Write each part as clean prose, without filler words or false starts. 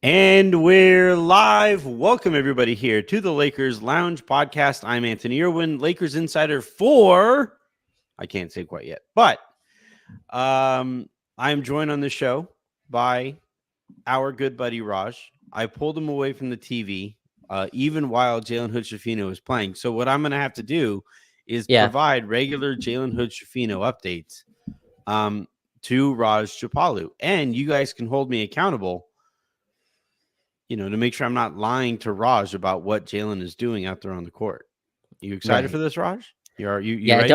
And we're live. Welcome, everybody, here to the Lakers Lounge podcast. I'm Anthony Irwin, Lakers insider for, I can't say quite yet, but I'm joined on the show by our good buddy Raj. I pulled him away from the TV even while Jalen Hood-Schifino was playing. So what I'm going to have to do is provide regular Jalen Hood-Schifino updates to Raj Chapalu. And you guys can hold me accountable, to make sure I'm not lying to Raj about what Jalen is doing out there on the court. You excited for this, Raj? You ready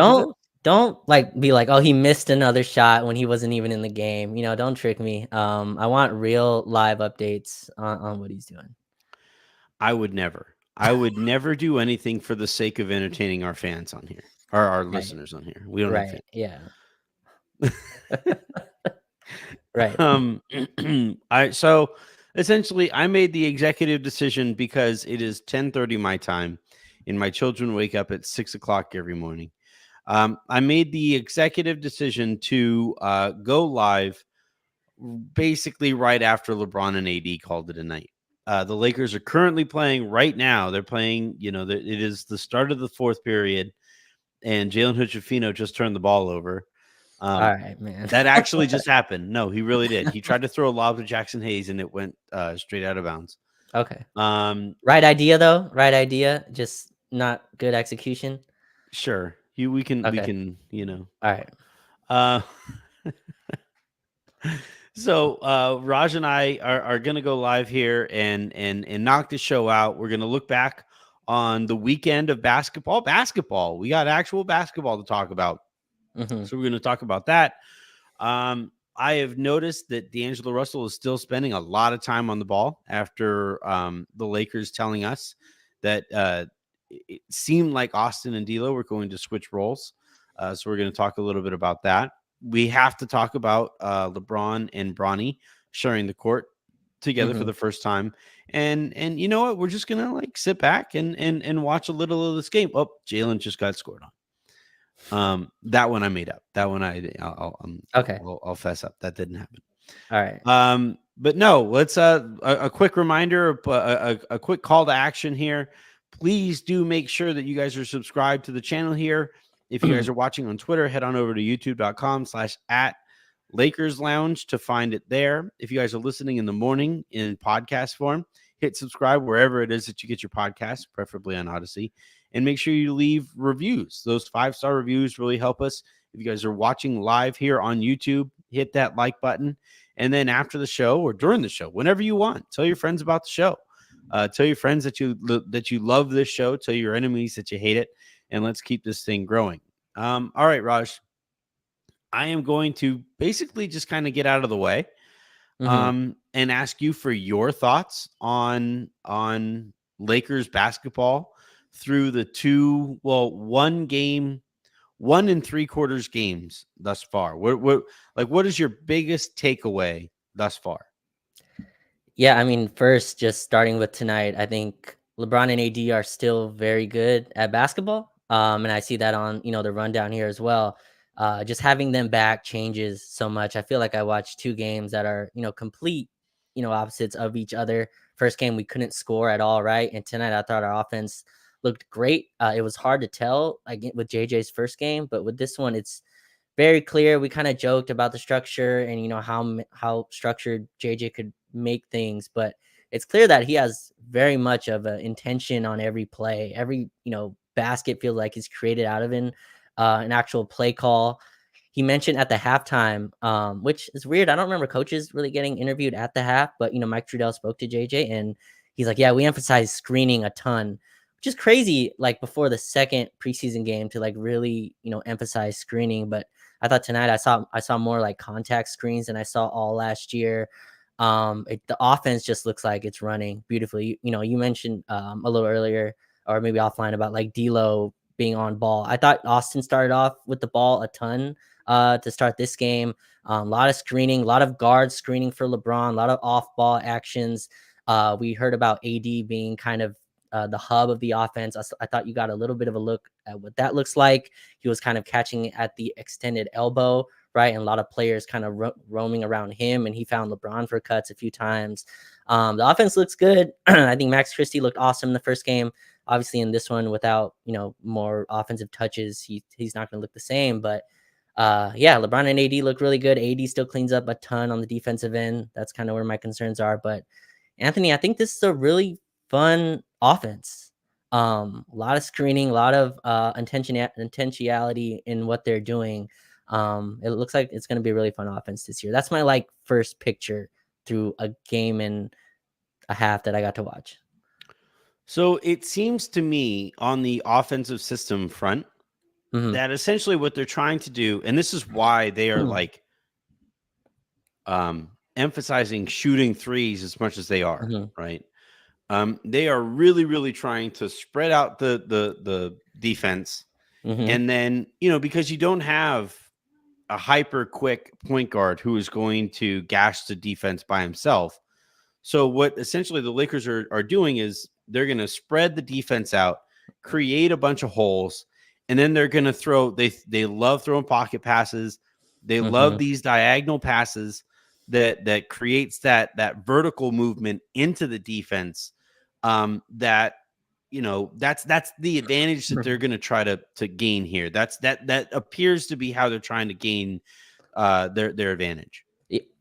don't like be like, oh, he missed another shot when he wasn't even in the game. Don't trick me. I want real live updates on what he's doing. I would never do anything for the sake of entertaining our fans on here, or our listeners on here. We don't have fans. Yeah. Right. So essentially, I made the executive decision because it is 10:30 my time, and my children wake up at 6 o'clock every morning. I made the executive decision to go live basically right after LeBron and AD called it a night. The Lakers are currently playing right now. They're playing, it is the start of the fourth period, and Jalen Hood-Schifino just turned the ball over. All right, man. That actually just happened. No, he really did. He tried to throw a lob to Jackson Hayes, and it went straight out of bounds. Okay. Right idea, though. Right idea. Just not good execution. Sure. We can. All right. So Raj and I are going to go live here and knock the show out. We're going to look back on the weekend of basketball. We got actual basketball to talk about. Mm-hmm. So we're going to talk about that. I have noticed that D'Angelo Russell is still spending a lot of time on the ball after the Lakers telling us that it seemed like Austin and D'Lo were going to switch roles. So we're going to talk a little bit about that. We have to talk about LeBron and Bronny sharing the court together for the first time. And you know what? We're just going to sit back and watch a little of this game. Oh, Jalen just got scored on. That one I made up. That one I'll fess up. That didn't happen. All right. But no, let's a quick reminder, a quick call to action here. Please do make sure that you guys are subscribed to the channel here. If you guys are watching on Twitter, head on over to youtube.com/@LakersLounge to find it there. If you guys are listening in the morning in podcast form, hit subscribe wherever it is that you get your podcast, preferably on Odyssey. And make sure you leave reviews. Those 5-star reviews really help us. If you guys are watching live here on YouTube, hit that like button. And then after the show or during the show, whenever you want, tell your friends about the show. Tell your friends that you love this show. Tell your enemies that you hate it. And let's keep this thing growing. All right, Raj. I am going to basically just kind of get out of the way and ask you for your thoughts on Lakers basketball through the 1 and 3/4 games thus far. What is your biggest takeaway thus far? Yeah, I mean, first, just starting with tonight, I think LeBron and AD are still very good at basketball. And I see that on, the rundown here as well. Just having them back changes so much. I feel like I watched 2 games that are, complete, opposites of each other. First game, we couldn't score at all, right? And tonight, I thought our offense looked great. It was hard to tell with JJ's first game, but with this one, it's very clear. We kind of joked about the structure and, how structured JJ could make things, but it's clear that he has very much of an intention on every play. Every, basket feels like is created out of an actual play call. He mentioned at the halftime, which is weird. I don't remember coaches really getting interviewed at the half, but Mike Trudell spoke to JJ and he's like, yeah, we emphasize screening a ton, which is crazy. Like before the second preseason game to really, emphasize screening. But I thought tonight I saw more like contact screens than I saw all last year. The offense just looks like it's running beautifully. You mentioned a little earlier, or maybe offline, about D'Lo being on ball. I thought Austin started off with the ball a ton to start this game. A lot of screening, a lot of guards screening for LeBron, a lot of off-ball actions. We heard about AD being kind of the hub of the offense. I thought you got a little bit of a look at what that looks like. He was kind of catching at the extended elbow right? And a lot of players kind of roaming around him, and he found LeBron for cuts a few times. The offense looks good. I think Max Christie looked awesome in the first game. Obviously, in this one, without more offensive touches, he's not going to look the same. But yeah, LeBron and AD look really good. AD still cleans up a ton on the defensive end. That's kind of where my concerns are. But Anthony, I think this is a really fun offense. A lot of screening, a lot of intentionality in what they're doing. It looks like it's going to be a really fun offense this year. That's my like first picture through a game and a half that I got to watch. So it seems to me on the offensive system front Mm-hmm. that essentially what they're trying to do, and this is why they are like emphasizing shooting threes as much as they are, Mm-hmm. right? They are really, really trying to spread out the defense, Mm-hmm. and then because you don't have a hyper quick point guard who is going to gash the defense by himself. So what essentially the Lakers are doing is they're going to spread the defense out, create a bunch of holes, and then they're going to throw. They love throwing pocket passes. They love Mm-hmm. these diagonal passes that creates that vertical movement into the defense. That that's the advantage that they're going to try to gain here. That appears to be how they're trying to gain their advantage.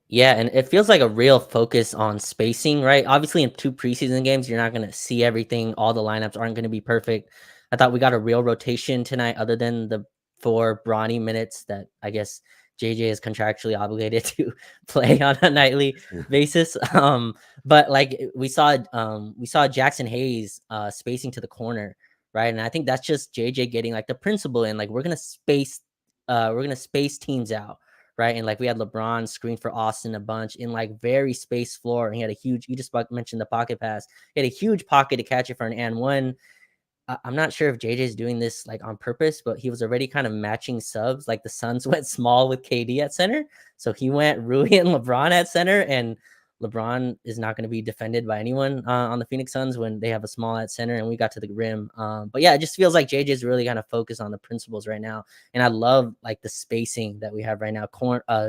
Yeah, and it feels like a real focus on spacing, right? Obviously, in 2 preseason games, you're not going to see everything. All the lineups aren't going to be perfect. I thought we got a real rotation tonight, other than the 4 Bronny minutes that I guess JJ is contractually obligated to play on a nightly basis. But like we saw Jackson Hayes spacing to the corner, right? And I think that's just JJ getting like the principle in, like we're gonna space teams out, right? And like we had LeBron screen for Austin a bunch in like very space floor. And he had a huge, you just mentioned the pocket pass. He had a huge pocket to catch it for an and one. I'm not sure if JJ is doing this like on purpose, but he was already kind of matching subs. Like the Suns went small with KD at center. So he went Rui and LeBron at center, and LeBron is not going to be defended by anyone on the Phoenix Suns when they have a small at center, and we got to the rim. But yeah, it just feels like JJ is really kind of focused on the principles right now, and I love like the spacing that we have right now.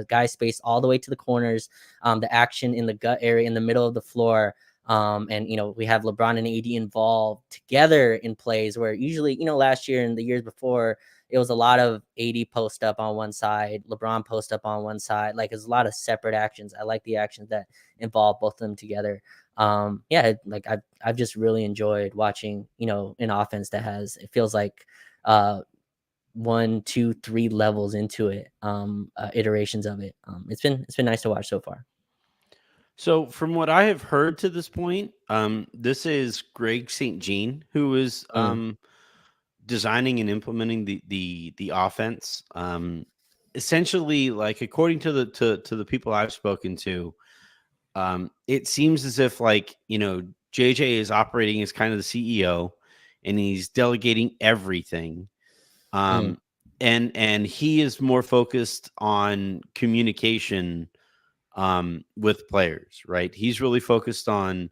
Guys spaced all the way to the corners, the action in the gut area in the middle of the floor. And we have LeBron and AD involved together in plays where usually, last year and the years before, it was a lot of AD post up on one side, LeBron post up on one side. Like it's a lot of separate actions. I like the actions that involve both of them together. Yeah, like I've just really enjoyed watching, an offense that it feels like 1, 2, 3 levels into it, iterations of it. It's been nice to watch so far. So from what I have heard to this point, this is Greg St. Jean who is designing and implementing the offense. Essentially, like according to the people I've spoken to, it seems as if like JJ is operating as kind of the CEO, and he's delegating everything. Mm, And he is more focused on communication with players, right? He's really focused on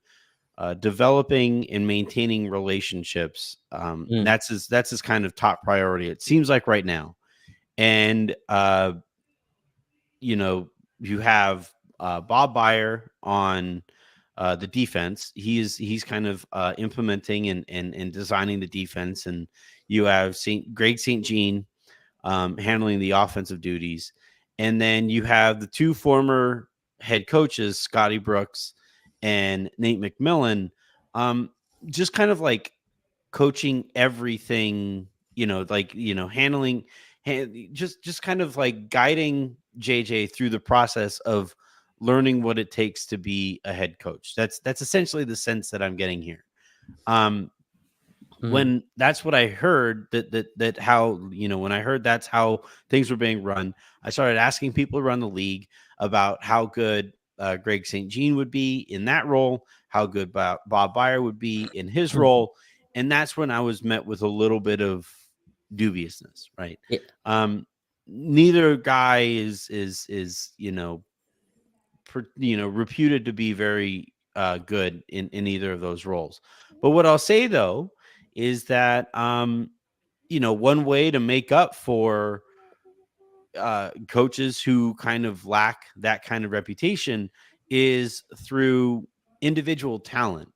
developing and maintaining relationships. mm, That's his kind of top priority. It seems like right now, and you have Bob Byer on the defense. He's kind of implementing and designing the defense, and you have Greg St. Jean handling the offensive duties. And then you have the two former head coaches, Scotty Brooks and Nate McMillan, just kind of like coaching everything, handling, just kind of like guiding JJ through the process of learning what it takes to be a head coach. That's essentially the sense that I'm getting here. mm, When that's what I heard, that how when I heard that's how things were being run, I started asking people around the league about how good Greg St. Jean would be in that role, how good Bob Byer would be in his mm. role, and that's when I was met with a little bit of dubiousness. Right? Yeah. Um, Neither guy is reputed to be very good in either of those roles. But what I'll say though is that one way to make up for coaches who kind of lack that kind of reputation is through individual talent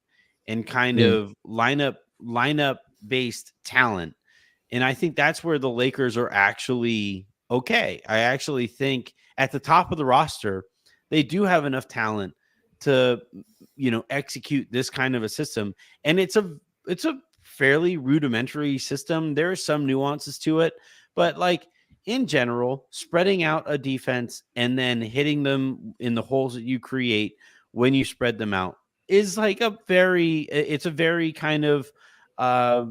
and kind Mm. of lineup based talent. And I think that's where the Lakers are actually okay. I actually think at the top of the roster, they do have enough talent to, execute this kind of a system. And it's a fairly rudimentary system. There are some nuances to it, but like in general, spreading out a defense and then hitting them in the holes that you create when you spread them out is like it's a very kind of uh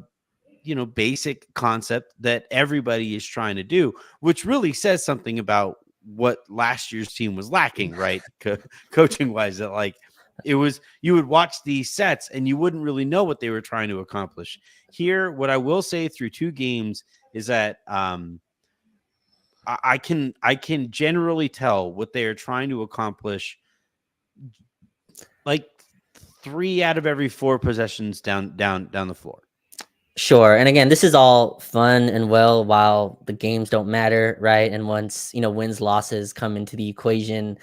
basic concept that everybody is trying to do, which really says something about what last year's team was lacking, right? Coaching wise, that like it was, you would watch these sets and you wouldn't really know what they were trying to accomplish. Here, what I will say through 2 games is that I can generally tell what they are trying to accomplish, like 3 out of every 4 possessions down the floor. Sure. And again, this is all fun and well while the games don't matter, right? And once, wins, losses come into the equation,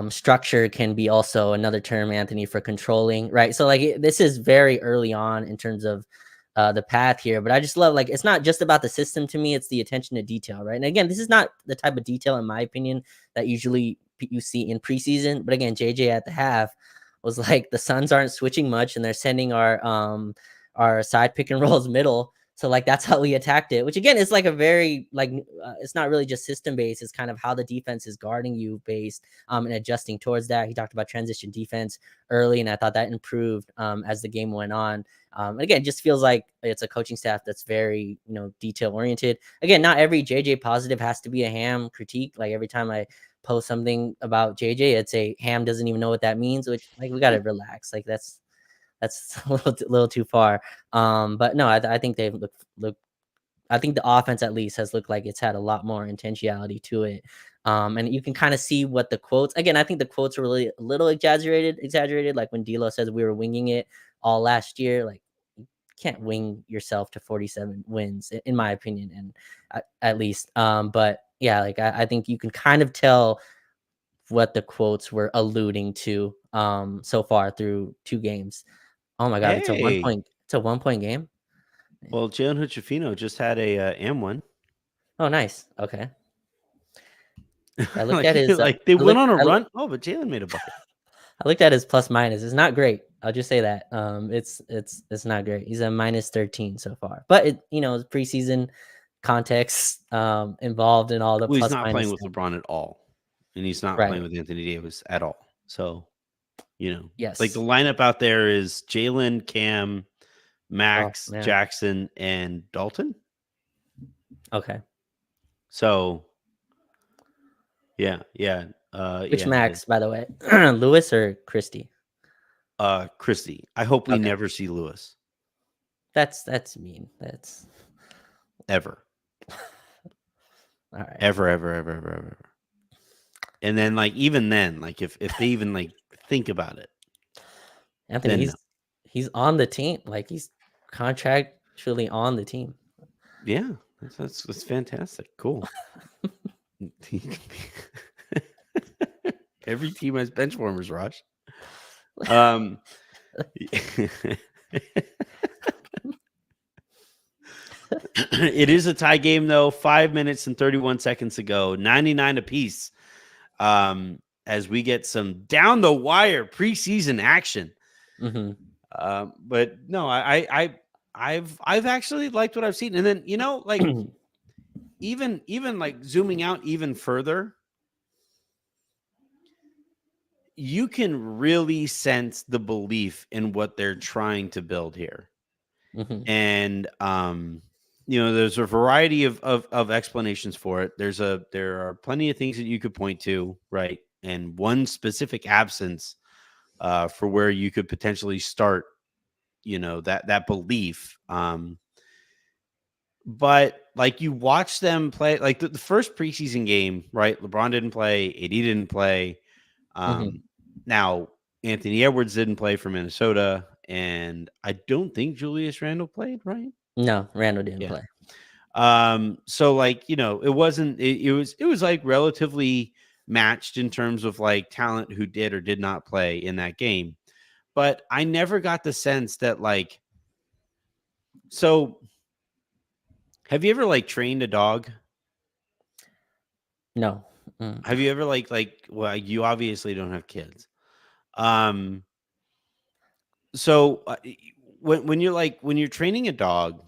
structure can be also another term, Anthony, for controlling, right? So like this is very early on in terms of the path here, but I just love, like, it's not just about the system to me, it's the attention to detail, right? And again, this is not the type of detail, in my opinion, that usually you see in preseason. But again, JJ at the half was like, the Suns aren't switching much and they're sending our side pick and rolls middle. So like that's how we attacked it, which again is like a very like it's not really just system based. It's kind of how the defense is guarding you based and adjusting towards that. He talked about transition defense early, and I thought that improved as the game went on. And again, just feels like it's a coaching staff that's very detail oriented. Again, not every JJ positive has to be a Ham critique. Like every time I post something about JJ, it's a Ham doesn't even know what that means. Which like we gotta relax. Like that's a little too far. But no, I think they've look. I think the offense at least has looked like it's had a lot more intentionality to it. And you can kind of see what the quotes. Again, I think the quotes are really a little exaggerated. Like when D'Lo says we were winging it all last year. Like you can't wing yourself to 47 wins, in my opinion, and at least. But yeah, like I think you can kind of tell what the quotes were alluding to so far through 2 games. Oh my god, Hey, it's a 1-point game? well, Jalen Hood-Schifino just had a M1. Oh, nice. Okay. I looked like at his, like they went on a run. Oh, but Jalen made a bucket. I looked at his plus minus. It's not great. I'll just say that. It's not great. He's a minus 13 so far. But preseason context involved in all the Well, he's plus not playing minus with stuff. LeBron at all, and he's not playing Right. with Anthony Davis at all. So, like the Yes. lineup out there is Jalen, Cam, Oh Max, man. Jackson, and Dalton. Okay. So, yeah. Which Yeah. Max, by the way? Lewis or Christie? Christie. I hope we Okay. never see Lewis That's mean. That's ever, all right. ever. And then, like, even then, like, if they even like think about it, Anthony, then no. he's on the team. Like he's contractually on the team. Yeah, that's fantastic. Cool. Every team has bench warmers, Raj. It is a tie game though. 5 minutes and 31 seconds to go. 99 apiece. As we get some down the wire preseason action. Mm-hmm. But no, I've actually liked what I've seen, and then like even like zooming out even further, you can really sense the belief in what they're trying to build here. Mm-hmm. And there's a variety of explanations for it. There are plenty of things that you could point to, right? And one specific absence for where you could potentially start, that belief. But like you watch them play, like the first preseason game, right? LeBron didn't play, AD didn't play. Mm-hmm. Now Anthony Edwards didn't play for Minnesota, and I don't think Julius Randle played, right? No, Randall didn't Yeah. play. So like, it wasn't it was like relatively matched in terms of like talent who did or did not play in that game. But I never got the sense that like, so have you ever like trained a dog? No. Mm. Have you ever well, you obviously don't have kids. Um so when you're training a dog,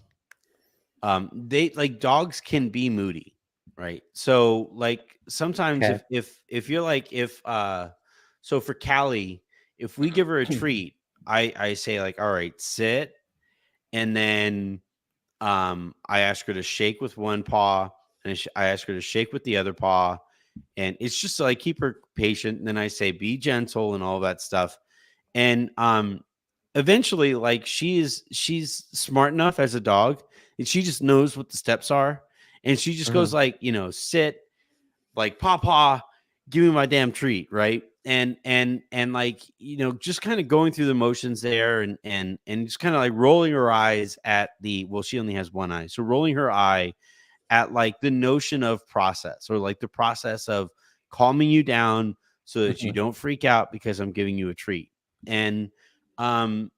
they like dogs can be moody, right? So like sometimes Okay. if you're like if so for Callie, if we give her a treat, I say like, all right, sit, and then I ask her to shake with one paw, and I ask her to shake with the other paw, and it's just to like keep her patient. And then I say be gentle and all that stuff. And eventually, like she's smart enough as a dog, and she just knows what the steps are, and she just goes Mhm. like, sit, like paw paw, give me my damn treat, right? And like, just kind of going through the motions there, and just kind of like rolling her eyes at the, well, she only has one eye, so rolling her eye at like the notion of process, or like the process of calming you down so that you Mhm. don't freak out because I'm giving you a treat. And um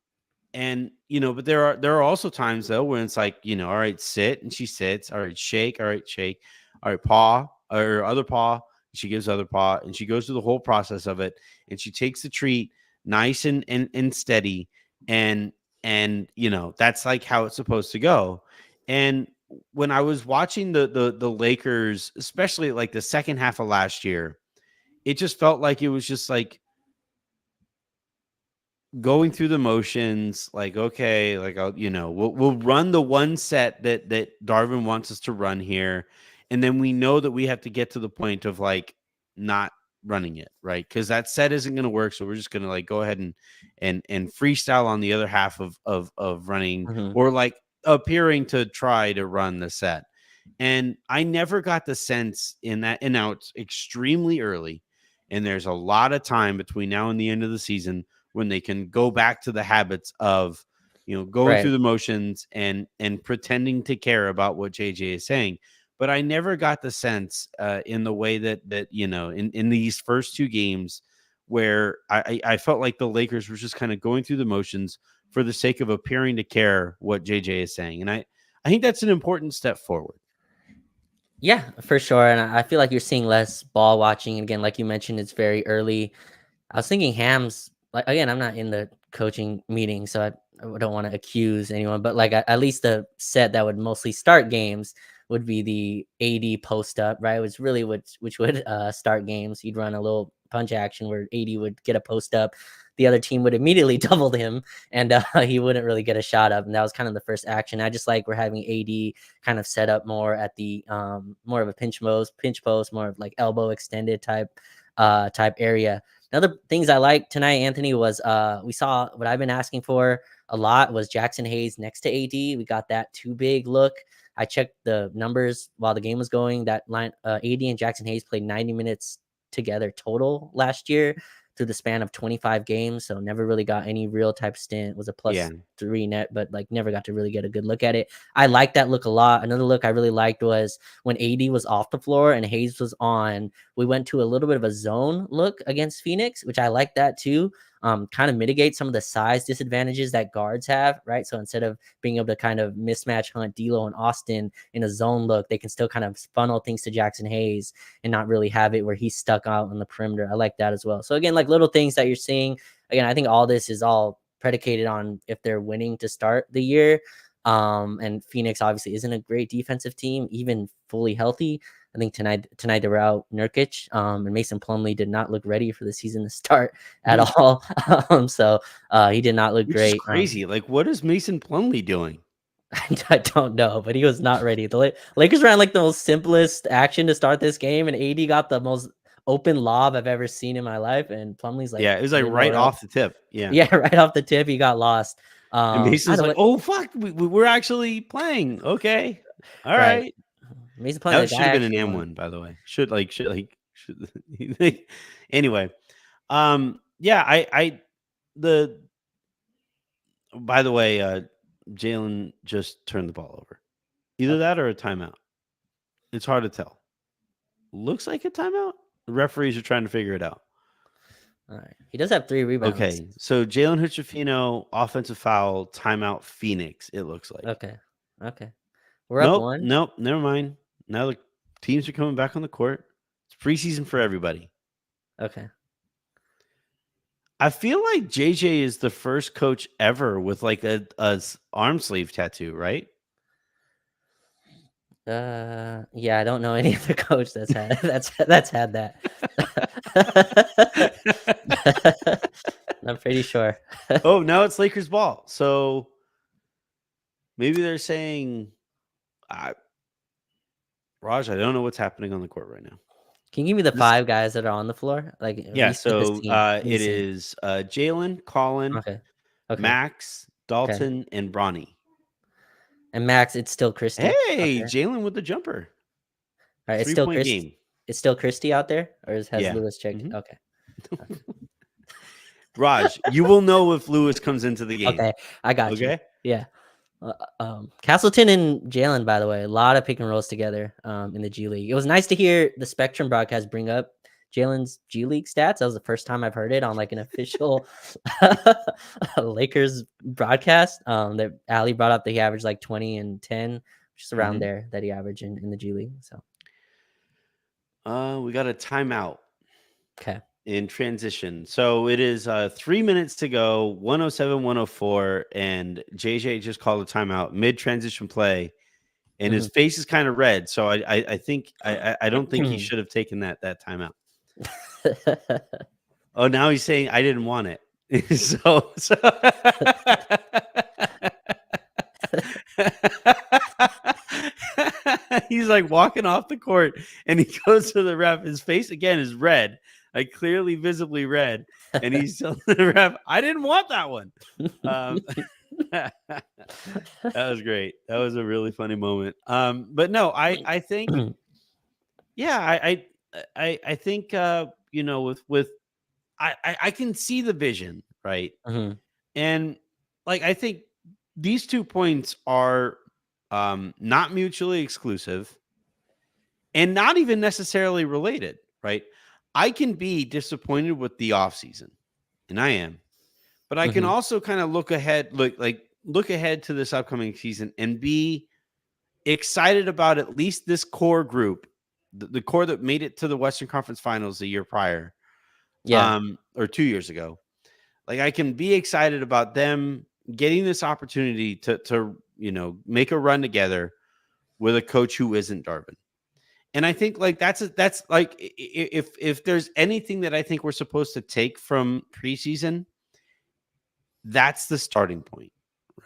but there are also times though when it's like, all right, sit, and she sits, all right, shake, all right, shake, all right, paw, or other paw, she gives other paw, and she goes through the whole process of it, and she takes the treat nice and steady, and that's like how it's supposed to go. And when I was watching the Lakers, especially like the second half of last year, it just felt like it was just like going through the motions, like, okay, like, we'll run the one set that Darvin wants us to run here, and then we know that we have to get to the point of like not running it, right? Because that set isn't going to work, so we're just going to like go ahead and freestyle on the other half of running, Mhm. or like appearing to try to run the set. And I never got the sense in that, and now it's extremely early, and there's a lot of time between now and the end of the season when they can go back to the habits of, going through Right. the motions and pretending to care about what JJ is saying. But I never got the sense in the way that in these first two games, where I felt like the Lakers were just kind of going through the motions for the sake of appearing to care what JJ is saying. And I think that's an important step forward. Yeah, for sure. And I feel like you're seeing less ball watching. And again, like you mentioned, it's very early. I was thinking Hams, like, again, I'm not in the coaching meeting, so I don't want to accuse anyone, but like at least the set that would mostly start games would be the AD post up, right? It was really which would start games. He'd run a little punch action where AD would get a post up. The other team would immediately double him, and he wouldn't really get a shot up. And that was kind of the first action. I just like we're having AD kind of set up more at the more of a pinch post, more of like elbow extended type area. Another things I liked tonight, Anthony, was we saw what I've been asking for a lot was Jackson Hayes next to AD. We got that too big look. I checked the numbers while the game was going. That line, AD and Jackson Hayes played 90 minutes together total last year through the span of 25 games. So never really got any real type stint. Was a Yeah. +3 net, but like never got to really get a good look at it. I like that look a lot. Another look I really liked was when AD was off the floor and Hayes was on. We went to a little bit of a zone look against Phoenix, which I like that too. Kind of mitigate some of the size disadvantages that guards have, right? So instead of being able to kind of mismatch hunt D'Lo and Austin in a zone look, they can still kind of funnel things to Jackson Hayes and not really have it where he's stuck out on the perimeter. I like that as well. So again, like little things that you're seeing. Again, I think all this is all predicated on if they're winning to start the year. And Phoenix obviously isn't a great defensive team, even fully healthy. I think tonight they were out Nurkic, and Mason Plumlee did not look ready for the season to start at all. So he did not look Which is great. crazy. Like, what is Mason Plumlee doing? I don't know, but he was not ready. The Lakers ran like the most simplest action to start this game, and AD got the most open lob I've ever seen in my life. And Plumlee's like, Yeah, it was like didn't know right where else. off the tip. Yeah. Yeah, right off the tip, he got lost. And By Mason's the like, way, oh, fuck, we're actually playing. Okay. All right, right. Mason Plumlee, the That guy should have been an actually won. M1, by the way. Should anyway. Yeah, the by the way, Jalen just turned the ball over. Either that or a timeout. It's hard to tell. Looks like a timeout. The referees are trying to figure it out. All right. He does have 3 rebounds. Okay, so Jalen Hood-Schifino, offensive foul, timeout, Phoenix, it looks like. Okay. We're up 1. Nope, never mind. Now the teams are coming back on the court. It's preseason for everybody. Okay. I feel like JJ is the first coach ever with like a arm sleeve tattoo, right? Yeah, I don't know any other coach that's had had that. I'm pretty sure. Oh, now it's Lakers ball. So maybe they're saying, Raj, I don't know what's happening on the court right now. Can you give me the 5 guys that are on the floor? Like, yeah, so it is Jalen, Colin, okay. Max, Dalton, and Bronny. And Max, it's still Christie. Hey, Jalen with the jumper. All right, it's still Christie. It's still Christie out there, or has Lewis checked? Mm-hmm. Okay. Raj, you will know if Lewis comes into the game. Okay, I got you. Yeah. Castleton and Jalen, by the way, a lot of pick and rolls together in the G League. It was nice to hear the Spectrum broadcast bring up Jalen's G League stats. That was the first time I've heard it on like an official Lakers broadcast. That Ali brought up that he averaged like 20 and 10, just around there that he averaged in the G League. So we got a timeout. Okay. In transition. So it is 3 minutes to go, 107-104, and JJ just called a timeout mid-transition play, and his face is kind of red. So I think I don't think he should have taken that timeout. Oh, now he's saying I didn't want it. so he's like walking off the court, and he goes to the ref. His face again is red. Like clearly visibly red, and he's telling the ref, I didn't want that one. That was great. That was a really funny moment. But no, I think, yeah, I think you know, with I can see the vision, right? And like I think these 2 points are not mutually exclusive and not even necessarily related, right? I can be disappointed with the offseason, and I am, but I can also kind of look ahead to this upcoming season and be excited about at least this core group, the core that made it to the Western Conference Finals the year prior, or 2 years ago. Like I can be excited about them getting this opportunity to you know, make a run together with a coach who isn't Darvin. And I think like that's like if there's anything that I think we're supposed to take from preseason, that's the starting point,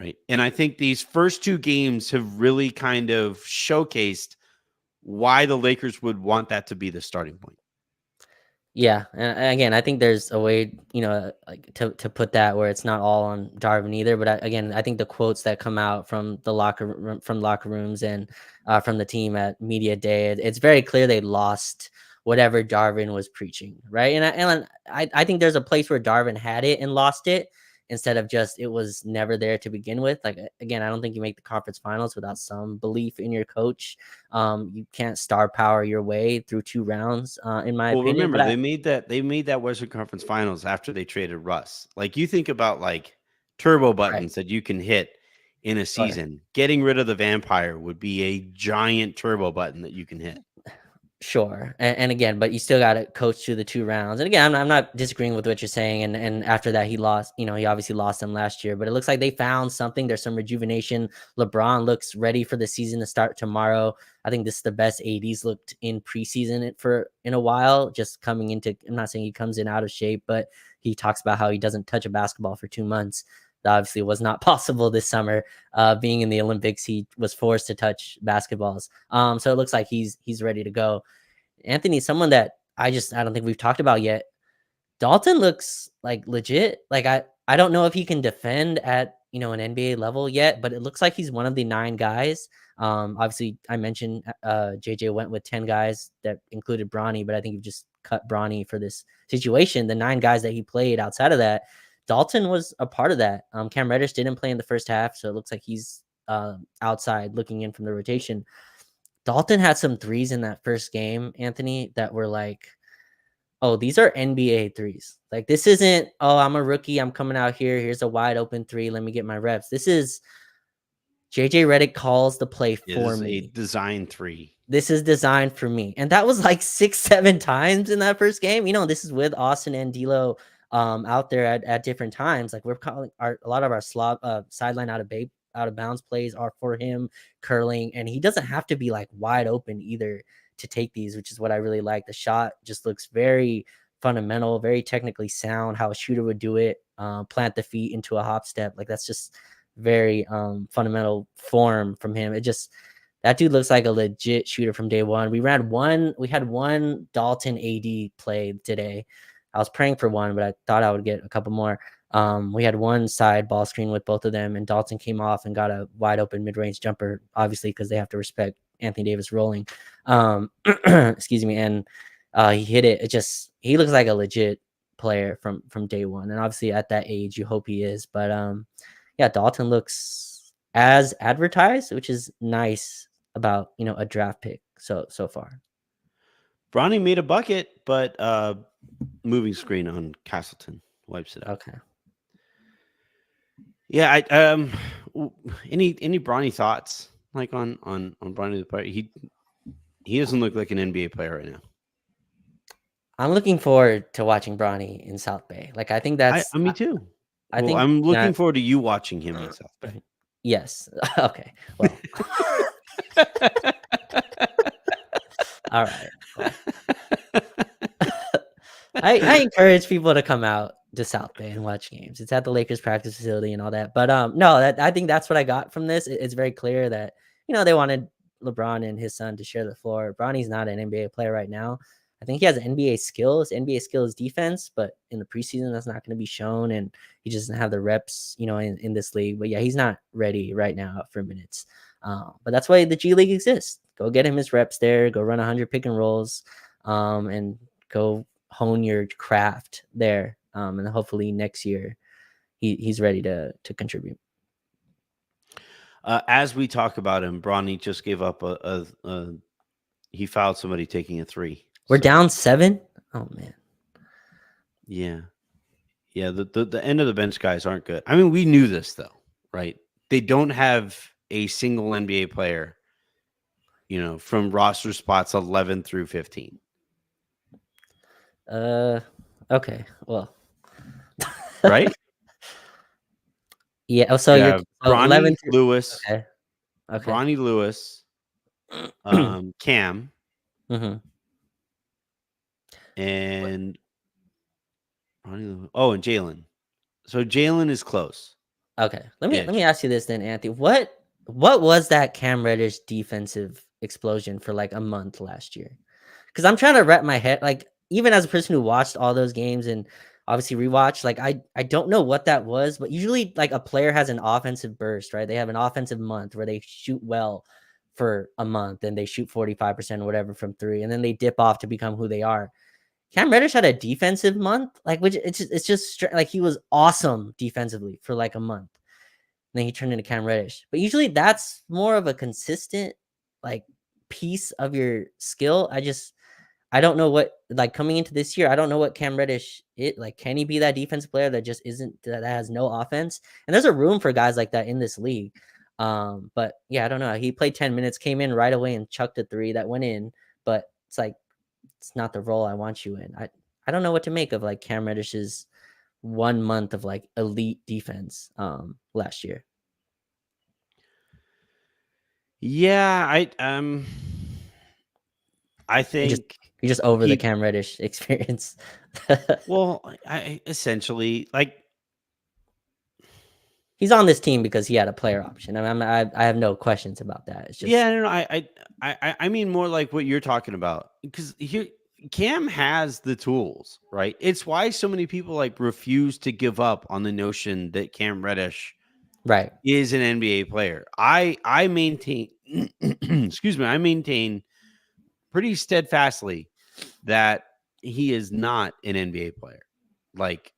right? And I think these first 2 games have really kind of showcased why the Lakers would want that to be the starting point. Yeah, and again, I think there's a way, you know, like to put that where it's not all on Darvin either. But again, I think the quotes that come out from the locker rooms and from the team at media day, it's very clear they lost whatever Darvin was preaching, right? And I think there's a place where Darvin had it and lost it, instead of just it was never there to begin with. Like again, I don't think you make the conference finals without some belief in your coach. You can't star power your way through 2 rounds, in my opinion. Remember, they made that Western Conference Finals after they traded Russ. Like you think about like turbo buttons that you can hit in a season. Getting rid of the vampire would be a giant turbo button that you can hit. Sure. And again, but you still got to coach through the 2 rounds. And again, I'm not disagreeing with what you're saying. And after that, he lost, you know, he obviously lost them last year, but it looks like they found something. There's some rejuvenation. LeBron looks ready for the season to start tomorrow. I think this is the best AD's looked in preseason in a while, just coming into, I'm not saying he comes in out of shape, but he talks about how he doesn't touch a basketball for 2 months. That obviously was not possible this summer. Being in the Olympics, he was forced to touch basketballs. So it looks like he's ready to go. Anthony, someone that I don't think we've talked about yet. Dalton looks like legit. Like I don't know if he can defend at, you know, an NBA level yet, but it looks like he's one of the 9 guys. Obviously I mentioned JJ went with 10 guys that included Bronny, but I think you've just cut Bronny for this situation. The 9 guys that he played outside of that, Dalton was a part of that. Cam Reddish didn't play in the first half, so it looks like he's outside looking in from the rotation. Dalton had some threes in that first game, Anthony, that were like, oh, these are NBA threes. Like, this isn't, oh, I'm a rookie, I'm coming out here, here's a wide open three, let me get my reps. This is JJ Redick calls the play for me. A design three. This is designed for me. And that was like 6-7 times in that first game. This is with Austin and D'Lo out there at different times. Like, we're calling a lot of our sideline out of bounds plays are for him curling, and he doesn't have to be like wide open either to take these, which is what I really like. The shot just looks very fundamental, very technically sound, how a shooter would do it, plant the feet into a hop step. Like, that's just very fundamental form from him. That dude looks like a legit shooter from day one. We had one Dalton AD play today. I was praying for one, but I thought I would get a couple more. We had one side ball screen with both of them, and Dalton came off and got a wide open mid-range jumper, obviously, because they have to respect Anthony Davis rolling. Excuse me. And he hit it. He looks like a legit player from day one. And obviously at that age, you hope he is. But yeah, Dalton looks as advertised, which is nice about, a draft pick so far. Bronny made a bucket, but moving screen on Castleton wipes it out. Okay. Yeah, any Bronny thoughts like on Bronny the player? He doesn't look like an NBA player right now. I'm looking forward to watching Bronny in South Bay. Like, I think that's me too. I think I'm looking forward to you watching him in South Bay. Yes. Okay. Well. All right. Well. I encourage people to come out to South Bay and watch games. It's at the Lakers practice facility and all that. But no, I think that's what I got from this. It's very clear that, they wanted LeBron and his son to share the floor. Bronny's not an NBA player right now. I think he has NBA skills. NBA skill is defense, but in the preseason, that's not going to be shown, and he just doesn't have the reps, in this league. But yeah, he's not ready right now for minutes. But that's why the G League exists. Go get him his reps there. Go run 100 pick and rolls, and go hone your craft there. And hopefully next year he's ready to contribute. As we talk about him, Bronny just gave up he fouled somebody taking a three. We're down 7. Oh man. Yeah. The end of the bench guys aren't good. I mean, we knew this though, right? They don't have a single NBA player, from roster spots 11 through 15. Okay. Well. Right? Yeah. So you're Bronny 11 Lewis. Okay. Bronny Lewis. Cam. Mm-hmm. And and Jalen. So Jalen is close. Okay. Let me ask you this then, Anthony. What was that Cam Reddish defensive explosion for like a month last year? Because I'm trying to wrap my head, like, even as a person who watched all those games and obviously rewatched, like, I don't know what that was, but usually like a player has an offensive burst, right? They have an offensive month where they shoot well for a month and they shoot 45% or whatever from three, and then they dip off to become who they are. Cam Reddish had a defensive month, like, which it's just like he was awesome defensively for like a month. And then he turned into Cam Reddish. But usually that's more of a consistent like piece of your skill. I don't know what, like, coming into this year, I don't know what Cam Reddish like, can he be that defensive player that just that has no offense? And there's a room for guys like that in this league. But yeah, I don't know. He played 10 minutes, came in right away and chucked a three that went in, but it's like, it's not the role I want you in. I don't know what to make of like Cam Reddish's 1 month of like elite defense last year. Yeah, I think you're just over the Cam Reddish experience. Well, I essentially, like, he's on this team because he had a player option. I have no questions about that. It's just, yeah, no, I mean more like what you're talking about, because here Cam has the tools, right? It's why so many people like refuse to give up on the notion that Cam Reddish, right, is an NBA player. I maintain, excuse me, I maintain pretty steadfastly that he is not an NBA player. Like,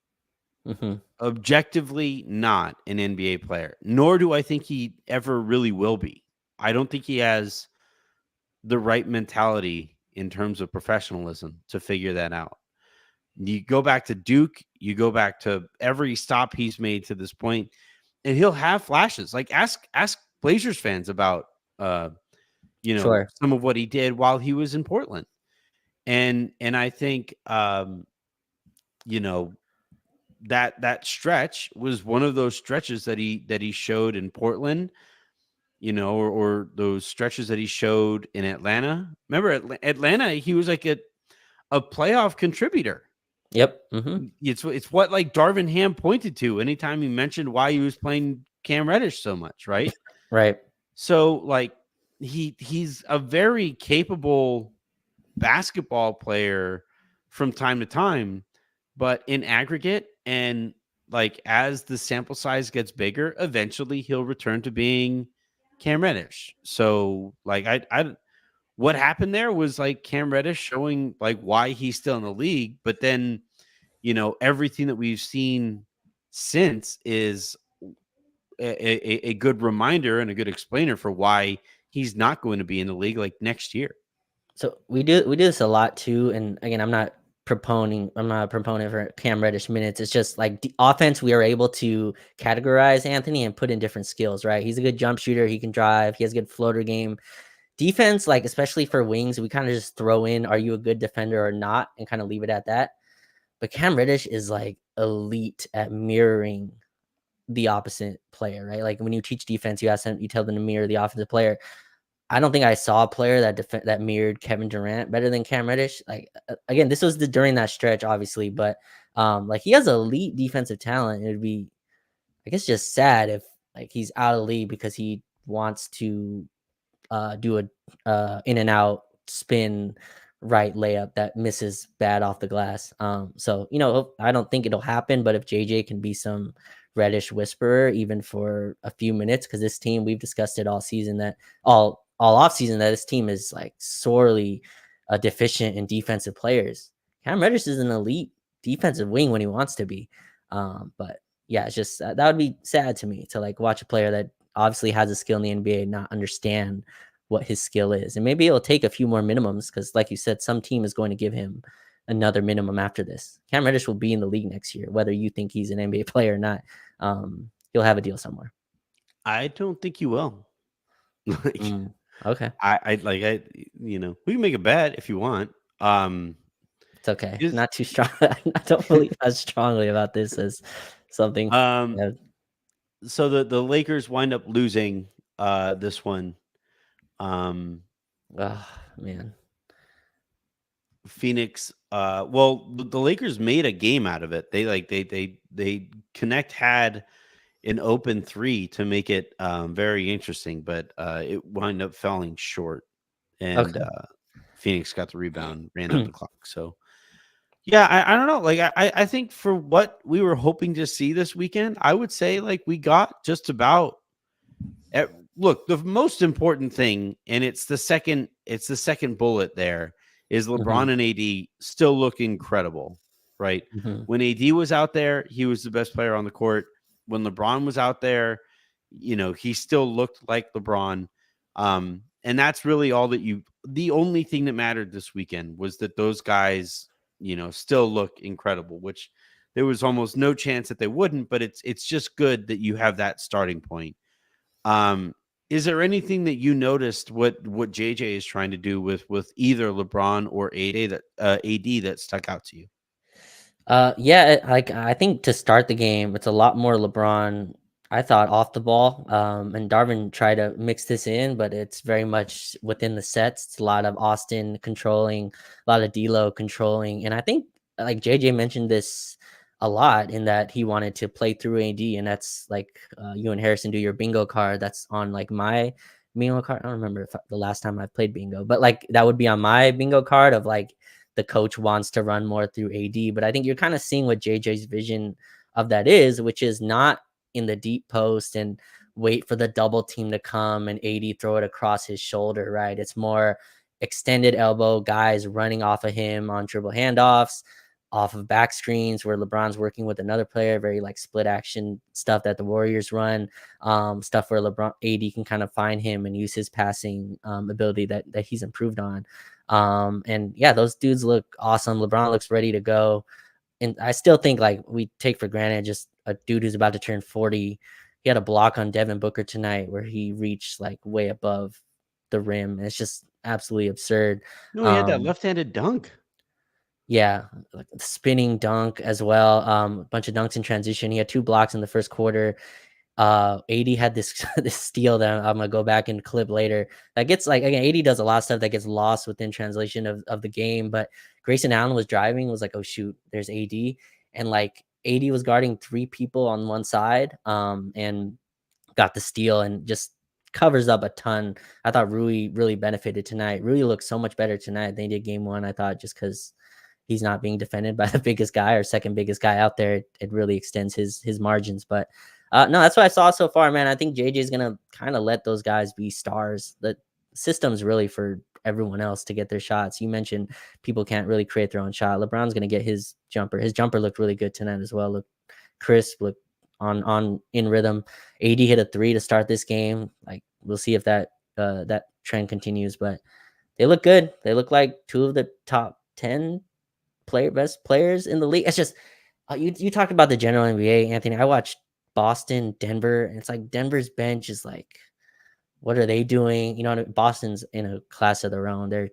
Objectively not an NBA player, nor do I think he ever really will be. I don't think he has the right mentality in terms of professionalism to figure that out. You go back to Duke, you go back to every stop he's made to this point, and he'll have flashes. Like ask Blazers fans about Sure. some of what he did while he was in Portland. And I think you know that stretch was one of those stretches that he showed in Portland, or those stretches that he showed in Atlanta. Remember Atlanta, he was like a playoff contributor. Yep. It's what like Darvin Ham pointed to anytime he mentioned why he was playing Cam Reddish so much, right? Right. So like he's a very capable basketball player from time to time, but in aggregate and like as the sample size gets bigger, eventually he'll return to being Cam Reddish. So like I what happened there was like Cam Reddish showing like why he's still in the league, but then everything that we've seen since is a good reminder and a good explainer for why he's not going to be in the league like next year. So we do this a lot too. And again, I'm not a proponent for Cam Reddish minutes. It's just like the offense, we are able to categorize Anthony and put in different skills, right? He's a good jump shooter. He can drive. He has a good floater game. Defense, like especially for wings, we kind of just throw in, are you a good defender or not? And kind of leave it at that. But Cam Reddish is like elite at mirroring the opposite player, right? Like when you teach defense, you tell them to mirror the offensive player. I don't think I saw a player that mirrored Kevin Durant better than Cam Reddish. Like again, this was during that stretch, obviously, but like he has elite defensive talent. It'd be, I guess, just sad if like he's out of the league because he wants to do a in and out spin right layup that misses bad off the glass. So I don't think it'll happen, but if JJ can be some Reddish whisperer even for a few minutes, because this team, we've discussed it all season, that all off season, that this team is like sorely deficient in defensive players. Cam Reddish is an elite defensive wing when he wants to be, but yeah, it's just that would be sad to me to like watch a player that obviously has a skill in the NBA not understand what his skill is. And maybe it'll take a few more minimums because, like you said, some team is going to give him another minimum after this. Cam Reddish will be in the league next year, whether you think he's an NBA player or not. He'll have a deal somewhere. I don't think you will. Like, okay. we can make a bet if you want. It's okay. Not too strong. I don't believe as strongly about this as something. So the Lakers wind up losing this one. Oh man. Phoenix. Well, the Lakers made a game out of it. They Connect had an open three to make it very interesting, but it wound up falling short, and Phoenix got the rebound, ran out the clock. So yeah, I don't know. Like I think for what we were hoping to see this weekend, I would say like we got just about. Look, the most important thing, and it's the second bullet there, is LeBron and AD still look incredible, right? When AD was out there, he was the best player on the court. When LeBron was out there, he still looked like LeBron. And that's really the only thing that mattered this weekend was that those guys, still look incredible, which there was almost no chance that they wouldn't, but it's just good that you have that starting point. Is there anything that you noticed what JJ is trying to do with either LeBron or AD that stuck out to you? Yeah, like I think to start the game, it's a lot more LeBron, I thought, off the ball. And Darvin tried to mix this in, but it's very much within the sets. It's a lot of Austin controlling, a lot of D'Lo controlling. And I think like JJ mentioned this a lot in that he wanted to play through AD, and that's like you and Harrison do your bingo card. That's on like my bingo card. I don't remember if the last time I played bingo, but like that would be on my bingo card of like the coach wants to run more through AD. But I think you're kind of seeing what JJ's vision of that is, which is not in the deep post and wait for the double team to come and AD throw it across his shoulder, right? It's more extended elbow, guys running off of him on dribble handoffs, off of back screens where LeBron's working with another player, very like split action stuff that the Warriors run, stuff where LeBron AD can kind of find him and use his passing ability that he's improved on. And yeah, those dudes look awesome. LeBron looks ready to go. And I still think like we take for granted just a dude who's about to turn 40. He had a block on Devin Booker tonight where he reached like way above the rim. It's just absolutely absurd. No, he had that left-handed dunk. Yeah, like the spinning dunk as well. A bunch of dunks in transition. He had 2 blocks in the first quarter. AD had this this steal that I'm gonna go back and clip later. That gets like again, AD does a lot of stuff that gets lost within translation of the game. But Grayson Allen was driving, was like, oh shoot, there's AD, and like AD was guarding 3 people on one side, and got the steal and just covers up a ton. I thought Rui really benefited tonight. Rui looked so much better tonight than he did game 1. I thought just because he's not being defended by the biggest guy or second biggest guy out there, it really extends his margins. But no, that's what I saw so far, man. I think JJ is gonna kind of let those guys be stars. The system's really for everyone else to get their shots. You mentioned people can't really create their own shot. LeBron's gonna get his jumper. His jumper looked really good tonight as well. Looked crisp, looked on in rhythm. AD hit a 3 to start this game. Like we'll see if that trend continues, but they look good. They look like 2 of the top 10 best players in the league. It's just you talked about the general NBA, Anthony. I watched Boston, Denver, and it's like Denver's bench is like, what are they doing? You know, Boston's in a class of their own. I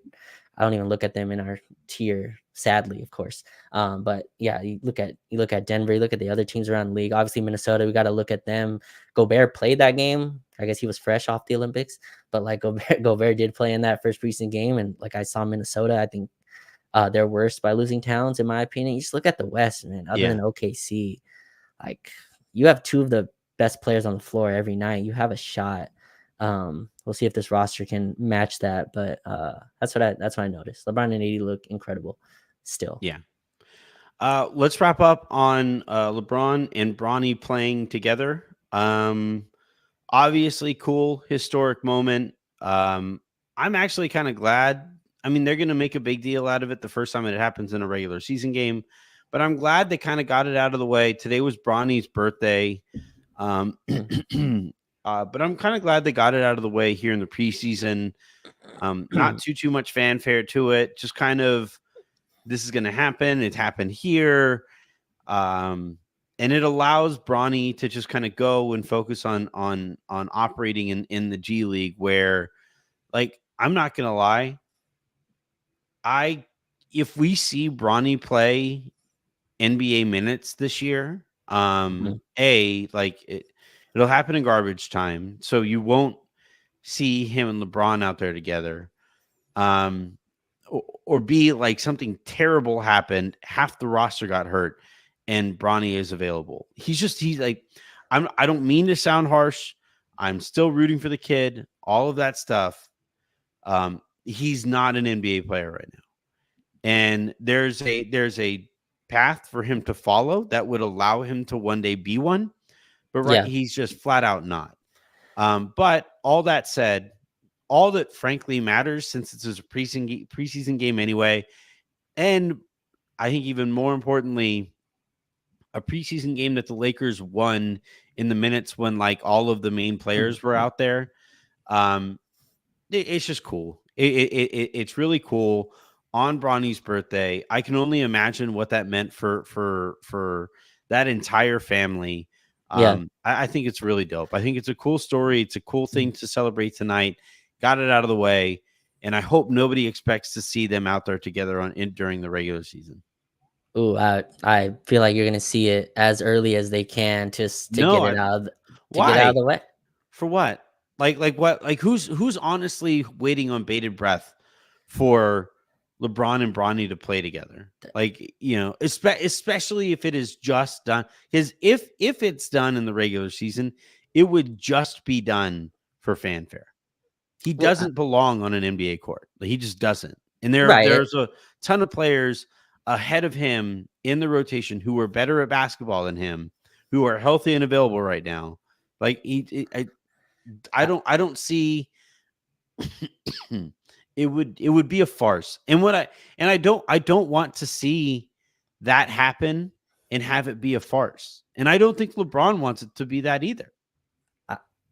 don't even look at them in our tier, sadly, of course. But yeah, you look at Denver, you look at the other teams around the league. Obviously, Minnesota, we got to look at them. Gobert played that game. I guess he was fresh off the Olympics, but like Gobert did play in that first preseason game, and like I saw Minnesota, I think they're worse by losing Towns, in my opinion. You just look at the West, man. Other than OKC, like you have 2 of the best players on the floor every night. You have a shot. We'll see if this roster can match that, but that's what I noticed. LeBron and AD look incredible still. Yeah. Let's wrap up on LeBron and Bronny playing together. Obviously cool, historic moment. I'm actually kind of glad. I mean, they're going to make a big deal out of it the first time it happens in a regular season game, but I'm glad they kind of got it out of the way. Today was Bronny's birthday. But I'm kind of glad they got it out of the way here in the preseason. Not too much fanfare to it. Just kind of, this is going to happen. It happened here. And it allows Bronny to just kind of go and focus on operating in the G League, where, like, I'm not going to lie. If we see Bronny play NBA minutes this year, it'll happen in garbage time, so you won't see him and LeBron out there together. Or B, like something terrible happened, half the roster got hurt, and Bronny is available. He's like, I don't mean to sound harsh. I'm still rooting for the kid, all of that stuff. He's not an NBA player right now. And there's a path for him to follow that would allow him to one day be one. But he's just flat out not. But all that said, all that frankly matters, since it's a preseason game anyway, and I think even more importantly, a preseason game that the Lakers won in the minutes when like all of the main players were out there. It's just cool. It's really cool on Bronny's birthday. I can only imagine what that meant for that entire family. I think it's really dope. I think it's a cool story. It's a cool thing to celebrate tonight. Got it out of the way, and I hope nobody expects to see them out there together during the regular season. Ooh, I feel like you're gonna see it as early as they can to get it out of the way. For what? Like what? Like who's honestly waiting on bated breath for LeBron and Bronny to play together? Like, you know, especially if it is just done. Because if it's done in the regular season, it would just be done for fanfare. He doesn't belong on an NBA court. He just doesn't. And there's a ton of players ahead of him in the rotation who are better at basketball than him, who are healthy and available right now. Like I don't see it would be a farce. And I don't want to see that happen and have it be a farce. And I don't think LeBron wants it to be that either.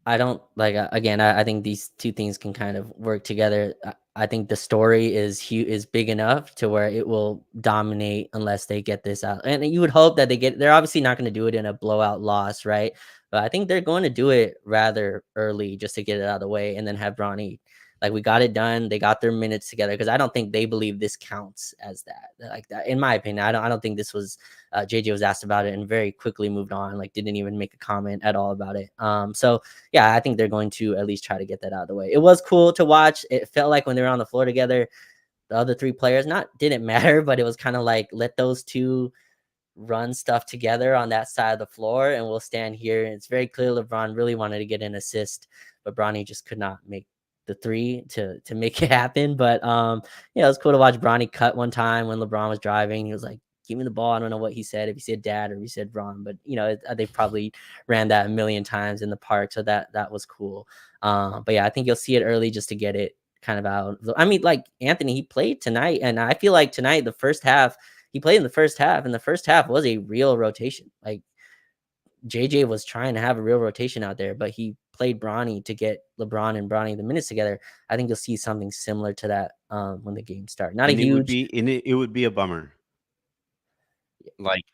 I don't like again. I think these two things can kind of work together. I think the story is big enough to where it will dominate unless they get this out. And you would hope that they get. They're obviously not going to do it in a blowout loss, right? But I think they're going to do it rather early just to get it out of the way, and then have Bronny. Like, we got it done. They got their minutes together, because I don't think they believe this counts as that. Like that, in my opinion, I don't think this was. JJ was asked about it and very quickly moved on. Like, didn't even make a comment at all about it. So yeah, I think they're going to at least try to get that out of the way. It was cool to watch. It felt like when they were on the floor together, the other three players didn't matter, but it was kind of like, let those two run stuff together on that side of the floor, and we'll stand here. And it's very clear LeBron really wanted to get an assist, but Bronny just could not make the three to make it happen. But yeah, it was cool to watch Bronny cut one time when LeBron was driving. He was like, give me the ball. I don't know what he said, if he said dad or if he said Ron, but they probably ran that a million times in the park, so that was cool. But yeah, I think you'll see it early just to get it kind of out. I mean, like Anthony, he played tonight, and I feel like tonight, the first half, he played in the first half, and the first half was a real rotation. Like, JJ was trying to have a real rotation out there, but he played Bronny to get LeBron and Bronny the minutes together. I think you'll see something similar to that when the game starts. Not and a huge. It would be a bummer. Like,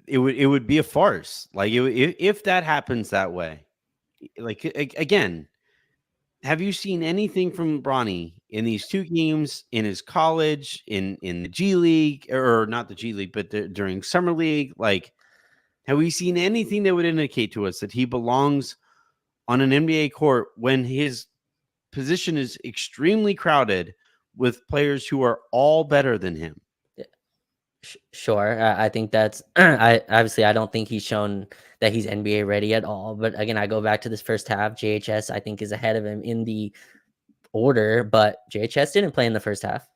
it would be a farce. Like, if that happens that way. Like, again, have you seen anything from Bronny in these two games, in his college, in the G League, or not the G League, but during Summer League? Like, have we seen anything that would indicate to us that he belongs on an NBA court when his position is extremely crowded with players who are all better than him? Sure. I think that's I don't think he's shown that he's NBA ready at all. But again, I go back to this first half. JHS, I think, is ahead of him in the order, but JHS didn't play in the first half.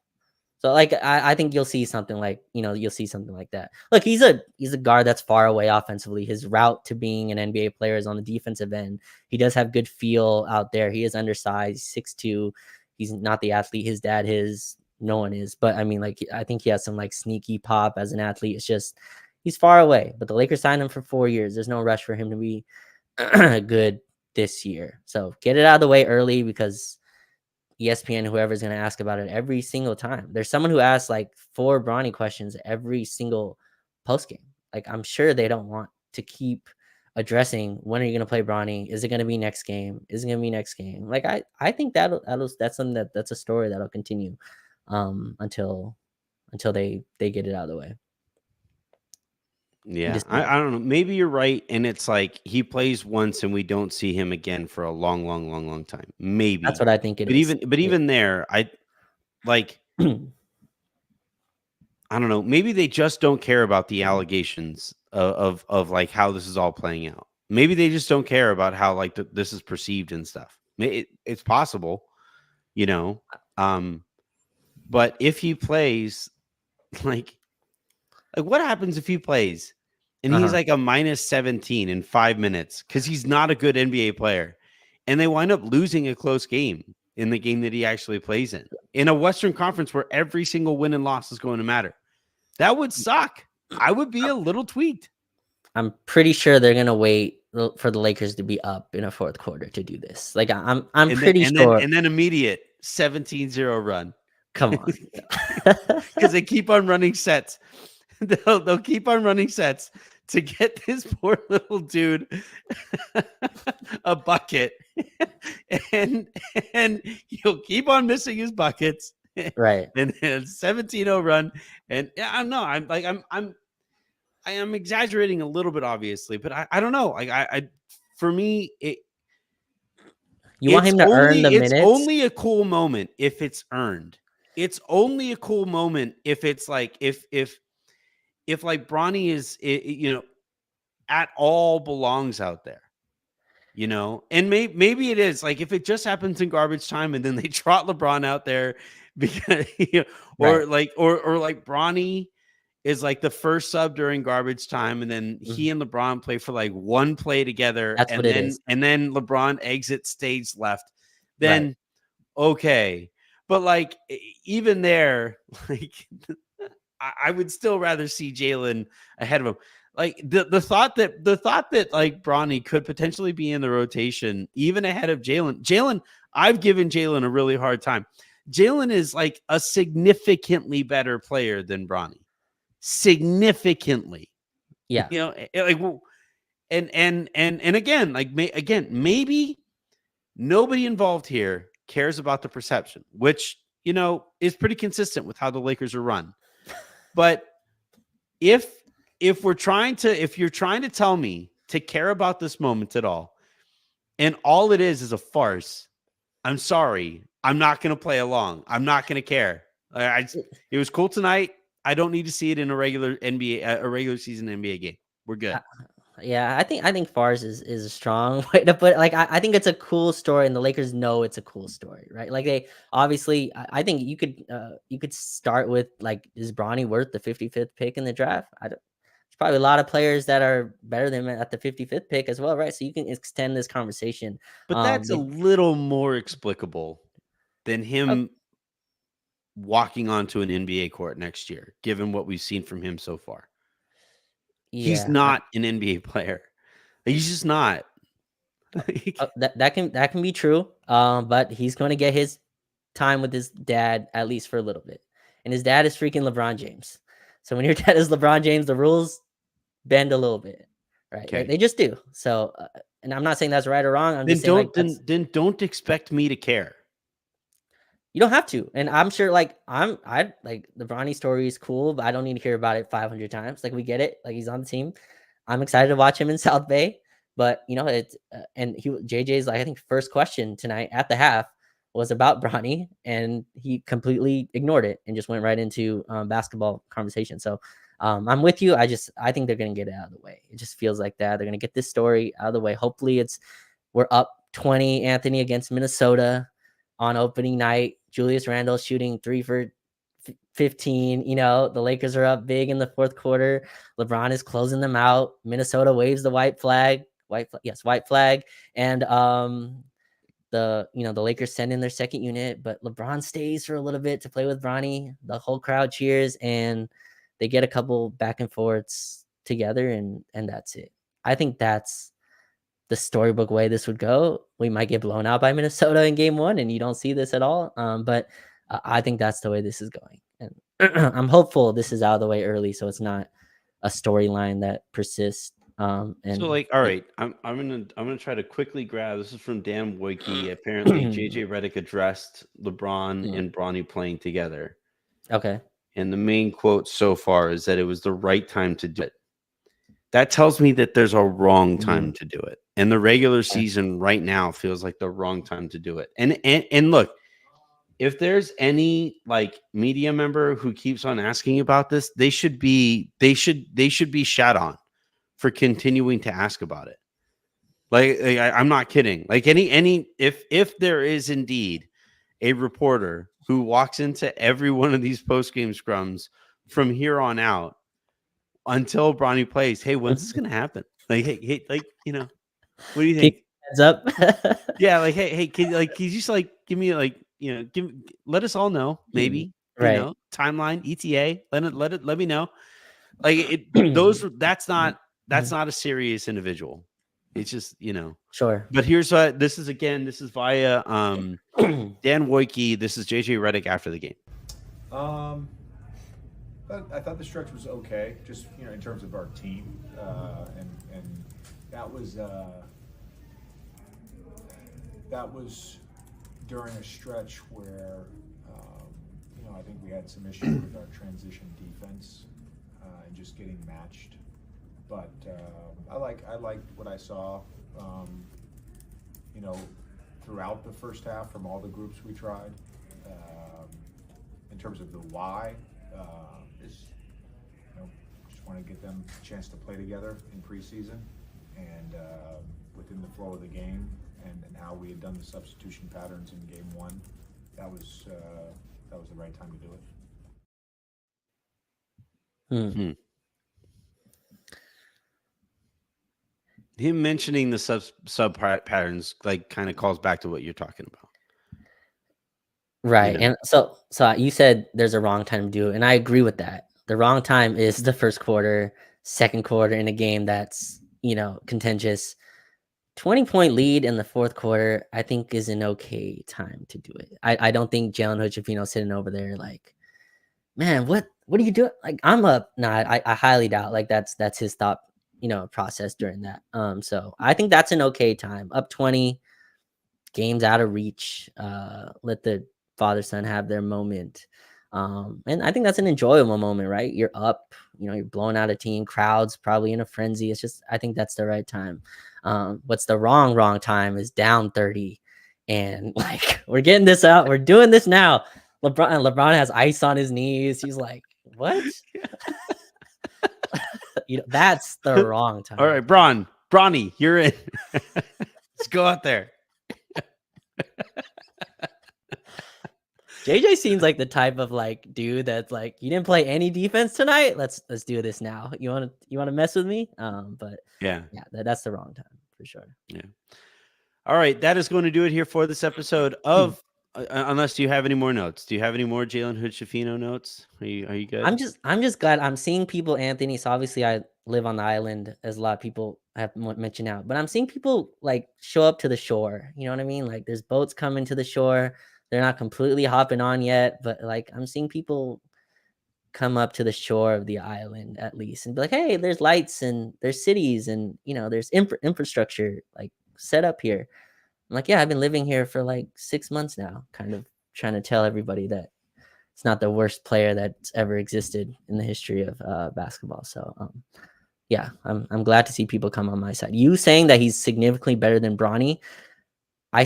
So like, I think you'll see something like, you'll see something like that. Look, he's a guard that's far away offensively. His route to being an NBA player is on the defensive end. He does have good feel out there. He is undersized, 6'2". He's not the athlete his dad is. No one is. But I mean, like, I think he has some like sneaky pop as an athlete. It's just, he's far away. But the Lakers signed him for 4 years. There's no rush for him to be good this year. So get it out of the way early, because ESPN, whoever's going to ask about it every single time. There's someone who asks like 4 Bronny questions every single post game. Like, I'm sure they don't want to keep addressing, when are you going to play Bronny? Is it going to be next game? Is it going to be next game? Like, I think that's something that's a story that'll continue until they get it out of the way. Yeah, I don't know. Maybe you're right, and it's like he plays once and we don't see him again for a long time. Maybe that's what I think it is. Even there, I like. I don't know. Maybe they just don't care about the allegations of like how this is all playing out. Maybe they just don't care about how like this is perceived and stuff. It's possible, But if he plays, like what happens if he plays and he's like a -17 in 5 minutes because he's not a good NBA player, and they wind up losing a close game in the game that he actually plays in a Western Conference where every single win and loss is going to matter? That would suck. I would be a little tweaked. I'm pretty sure they're gonna wait for the Lakers to be up in a fourth quarter to do this. Like, I'm pretty sure. And then immediate 17-0 run. Come on, because they keep on running sets. They'll keep on running sets to get this poor little dude a bucket, and he'll keep on missing his buckets. Right. And then 17-0 run, and I am exaggerating a little bit, obviously, but I don't know. Like, for me, you want him to earn the minutes. It's only a cool moment if it's earned. It's only a cool moment if it's like if like Bronny is at all belongs out there, and maybe it is like if it just happens in garbage time and then they trot LeBron out there because or like Bronny is like the first sub during garbage time, and then he and LeBron play for like one play together. That's what it is. And then LeBron exits stage left. Then okay. But like even there, like I would still rather see Jalen ahead of him. Like the thought that like Bronny could potentially be in the rotation even ahead of Jalen. I've given Jalen a really hard time. Jalen is like a significantly better player than Bronny, significantly. Yeah. Like, and again, like maybe nobody involved here cares about the perception, which is pretty consistent with how the Lakers are run. But if you're trying to tell me to care about this moment at all, and all it is a farce, I'm sorry. I'm not going to play along. I'm not going to care. It was cool tonight. I don't need to see it in a regular season NBA game. We're good. Yeah, I think farce is a strong way to put it. Like I think it's a cool story, and the Lakers know it's a cool story, right? Like they obviously, I think you could start with like, is Bronny worth the 55th pick in the draft? There's probably a lot of players that are better than him at the 55th pick as well, right? So you can extend this conversation. But that's a little more explicable than him walking onto an NBA court next year, given what we've seen from him so far. Yeah, he's not an NBA player. He's just not. that can be true. But he's going to get his time with his dad at least for a little bit, and his dad is freaking LeBron James. So when your dad is LeBron James, the rules bend a little bit, right? Okay. They just do. So, and I'm not saying that's right or wrong. I'm just saying then don't expect me to care. You don't have to. And I'm sure like I like the Bronny story is cool, but I don't need to hear about it 500 times. Like we get it. Like he's on the team. I'm excited to watch him in South Bay, but it's and JJ's like, I think first question tonight at the half was about Bronny, and he completely ignored it and just went right into basketball conversation. So I'm with you. I think they're going to get it out of the way. It just feels like that. They're going to get this story out of the way. Hopefully we're up 20, Anthony, against Minnesota on opening night. Julius Randle shooting 3 for 15. The Lakers are up big in the fourth quarter. LeBron is closing them out. Minnesota waves the white flag. White flag. And the Lakers send in their second unit, but LeBron stays for a little bit to play with Bronny. The whole crowd cheers, and they get a couple back and forths together, and that's it. I think that's the storybook way this would go. We might get blown out by Minnesota in game 1, and you don't see this at all. But I think that's the way this is going. And I'm hopeful this is out of the way early, so it's not a storyline that persists. And so all right, I'm gonna try to quickly grab. This is from Dan Wojcicki. Apparently, JJ Redick addressed LeBron and Bronny playing together. Okay. And the main quote so far is that it was the right time to do it. That tells me that there's a wrong time to do it. And the regular season right now feels like the wrong time to do it. And look, if there's any like media member who keeps on asking about this, they should be shat on for continuing to ask about it. Like I'm not kidding. Like if there is indeed a reporter who walks into every one of these post-game scrums from here on out until Bronny plays, hey, when's this gonna happen? Like, hey, like, what do you think? Heads up. Yeah, like, hey, can you just like give me like, let us all know, maybe, right. Timeline, ETA, let me know. Like that's not a serious individual. It's just, Sure. But here's what this is via Dan Wojcicki. This is JJ Redick after the game. I thought the stretch was okay, just in terms of our team, and that was during a stretch where I think we had some issues with our transition defense and just getting matched. But I liked what I saw, throughout the first half from all the groups we tried. In terms of the why. Just want to get them a chance to play together in preseason and within the flow of the game and how we had done the substitution patterns in game 1. That was the right time to do it. Him mentioning the sub patterns like kind of calls back to what you're talking about. Right. And so you said there's a wrong time to do it, and I agree with that. The wrong time is the first quarter, second quarter in a game that's, contentious. 20-point lead in the fourth quarter, I think, is an okay time to do it. I don't think Jalen Hood-Schifino sitting over there like, man, what are you doing? Like, I'm up. Nah, I highly doubt like that's his thought, process during that. So I think that's an okay time. Up 20, games out of reach. Let the father-son have their moment. And I think that's an enjoyable moment, right? You're up, you're blowing out a team, crowds probably in a frenzy. It's just, I think that's the right time. What's the wrong time is down 30. And like, we're getting this out. We're doing this now. LeBron has ice on his knees. He's like, what? That's the wrong time. All right, Bronny, you're in. Let's go out there. JJ seems like the type of like dude that's like, you didn't play any defense tonight. Let's do this now. You want to mess with me? But yeah, that's the wrong time for sure. Yeah. All right, that is going to do it here for this episode of. Unless, do you have any more notes? Do you have any more Jalen Hood-Schifino notes? Are you good? I'm just glad I'm seeing people, Anthony. So obviously I live on the island, as a lot of people have mentioned out, but I'm seeing people like show up to the shore. You know what I mean? Like there's boats coming to the shore. They're not completely hopping on yet, but like I'm seeing people come up to the shore of the island at least and be like, hey, there's lights and there's cities and there's infrastructure like set up here. I'm like, yeah, I've been living here for like 6 months now, kind of trying to tell everybody that it's not the worst player that's ever existed in the history of basketball. So yeah, I'm glad to see people come on my side. You saying that he's significantly better than Bronny,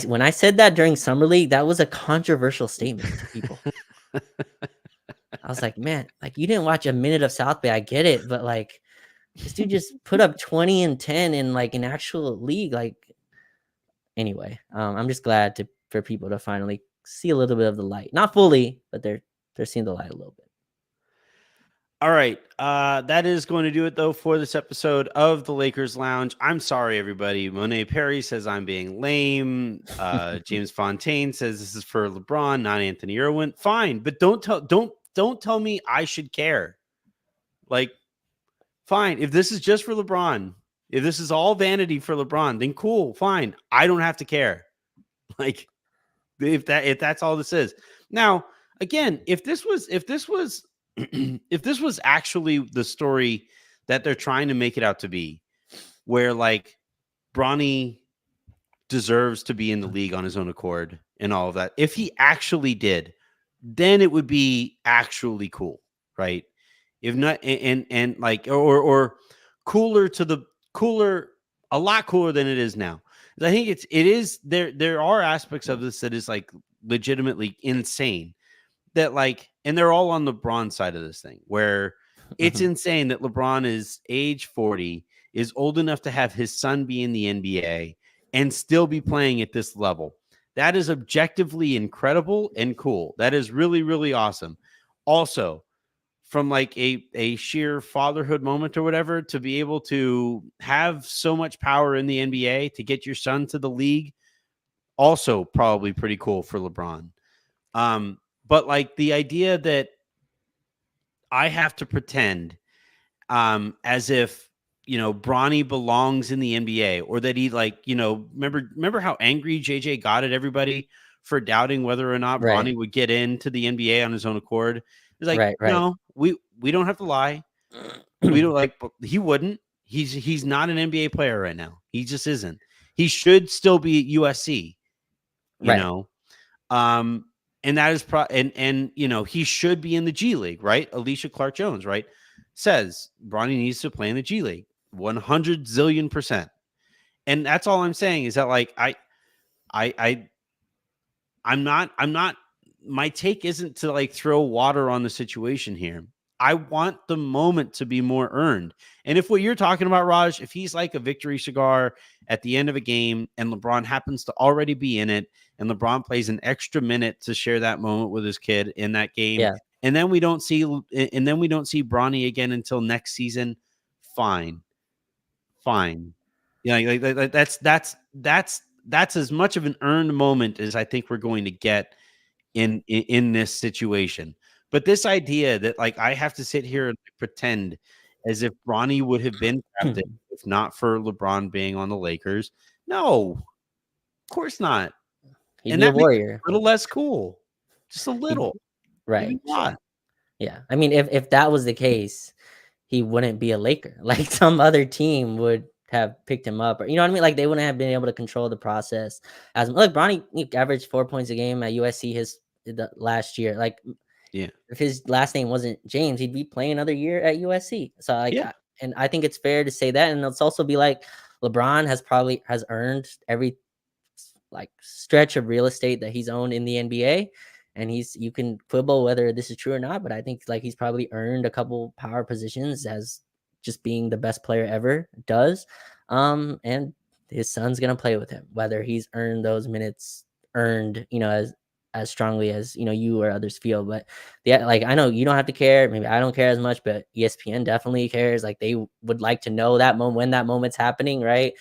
when I said that during Summer League, that was a controversial statement to people. I was like, man, like you didn't watch a minute of South Bay. I get it, but like this dude just put up 20 and 10 in like an actual league. Like anyway, I'm just glad for people to finally see a little bit of the light. Not fully, but they're seeing the light a little bit. All right. That is going to do it, though, for this episode of the Lakers Lounge. I'm sorry, everybody. Monet Perry says I'm being lame. James Fontaine says this is for LeBron, not Anthony Irwin. Fine, but don't tell me I should care. Like, fine. If this is just for LeBron, if this is all vanity for LeBron, then cool, fine. I don't have to care. Like, if that's all this is. Now, again, if this was if this was actually the story that they're trying to make it out to be, where like Bronny deserves to be in the league on his own accord and all of that, if he actually did, then it would be actually cool, right? If not, and like or cooler a lot cooler than it is now. I think it is there are aspects of this that is like legitimately insane. That like, and they're all on the LeBron side of this thing, where it's insane that LeBron is age 40, is old enough to have his son be in the NBA and still be playing at this level. That is objectively incredible and cool. That is really, really awesome. Also, from like a sheer fatherhood moment or whatever, to be able to have so much power in the NBA to get your son to the league, also probably pretty cool for LeBron. But like the idea that I have to pretend as if, Bronny belongs in the NBA, or that he like, remember how angry JJ got at everybody for doubting whether or not Bronny would get into the NBA on his own accord. It's like, no, we don't have to lie. We don't like, he wouldn't. He's not an NBA player right now. He just isn't. He should still be at USC, you know. And that is he should be in the G League, right? Alicia Clark-Jones, right, says Bronny needs to play in the G League 100 zillion %. And that's all I'm saying is that like I'm not my take isn't to like throw water on the situation here. I want the moment to be more earned. And if what you're talking about, Raj, if he's like a victory cigar at the end of a game and LeBron happens to already be in it, and LeBron plays an extra minute to share that moment with his kid in that game, and then we don't see Bronny again until next season, fine. Yeah, like that's as much of an earned moment as I think we're going to get in this situation. But this idea that like I have to sit here and pretend as if Bronny would have been drafted if not for LeBron being on the Lakers. No, of course not. He'd And be a that makes it Warrior. a little less cool. Just a He'd- little. right. Maybe not. Yeah. I mean, if that was the case, he wouldn't be a Laker. Like some other team would have picked him up, or you know what I mean? Like they wouldn't have been able to control the process. As look, Bronny he averaged 4 points a game at USC the last year. Like Yeah. if his last name wasn't James, he'd be playing another year at USC. So like, Yeah. and I think it's fair to say that. And let's also be like, LeBron has earned every like stretch of real estate that he's owned in the NBA. And you can quibble whether this is true or not, but I think like he's probably earned a couple power positions as just being the best player ever does. And his son's gonna play with him, whether he's earned those minutes as strongly as you or others feel. But yeah, like I know you don't have to care, maybe I don't care as much, but ESPN definitely cares. Like they would like to know that moment when that moment's happening, right?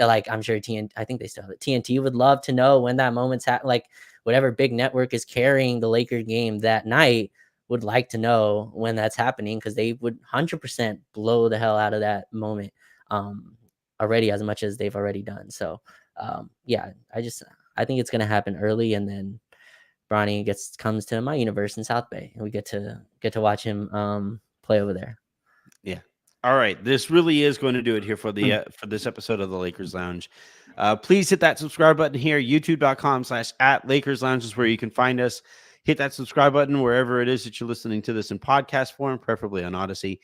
Like I'm sure I think they still have it. TNT would love to know when that moment's like whatever big network is carrying the Lakers game that night would like to know when that's happening, because they would 100% blow the hell out of that moment already, as much as they've already done. So yeah, I think it's going to happen early, and then Bronny comes to my universe in South Bay, and we get to watch him play over there. Yeah. All right. This really is going to do it here for the for this episode of the Lakers Lounge. Please hit that subscribe button here. YouTube.com/@Lakers Lounge is where you can find us. Hit that subscribe button wherever it is that you're listening to this in podcast form, preferably on Odyssey.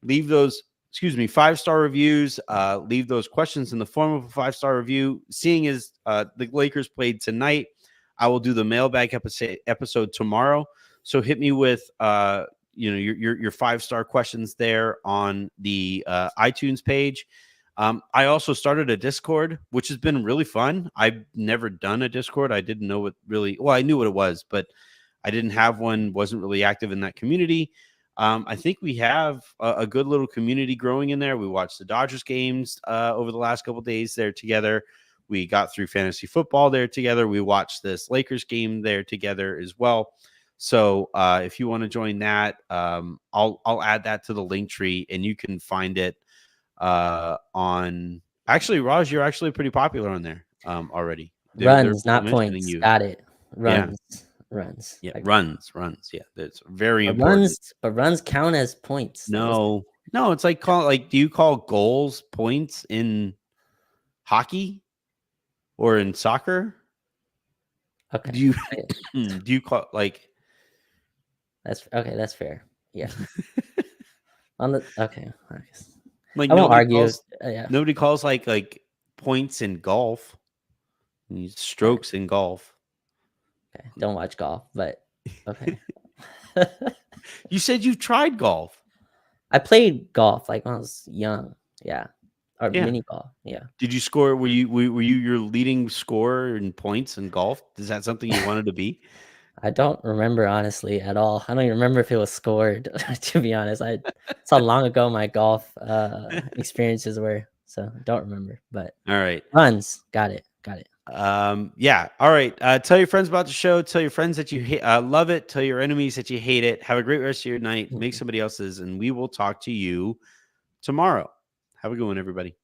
Leave those 5-star reviews. Leave those questions in the form of a 5-star review. Seeing as the Lakers played tonight, I will do the mailbag episode tomorrow. So hit me with your 5-star questions there on the iTunes page. I also started a Discord, which has been really fun. I've never done a Discord. I didn't know what I knew what it was, but I didn't have one, wasn't really active in that community. I think we have a good little community growing in there. We watched the Dodgers games over the last couple of days there together. We got through fantasy football there together. We watched this Lakers game there together as well. So if you want to join that, I'll add that to the link tree, and you can find it on. Actually, Raj, you're actually pretty popular on there already. Runs, not points. You. Got it. Runs. Yeah. Runs. Yeah, runs. Yeah, that's very but important. Runs count as points. No, it's like do you call goals points in hockey or in soccer? Okay. Do you call like? That's okay. That's fair. Yeah. Okay. Like I won't argue. Yeah. Nobody calls like points in golf. Strokes in golf. Okay. Don't watch golf, but okay. You said you've tried golf. I played golf like when I was young. Yeah. Or mini golf. Yeah. Did you score? Were you your leading scorer in points in golf? Is that something you wanted to be? I don't remember honestly at all. I don't even remember if it was scored, to be honest. That's how long ago my golf experiences were. So don't remember. But all right. Runs. Got it. Yeah. All right. Tell your friends about the show. Tell your friends that you love it. Tell your enemies that you hate it. Have a great rest of your night. Make somebody else's, and we will talk to you tomorrow. Have a good one, everybody.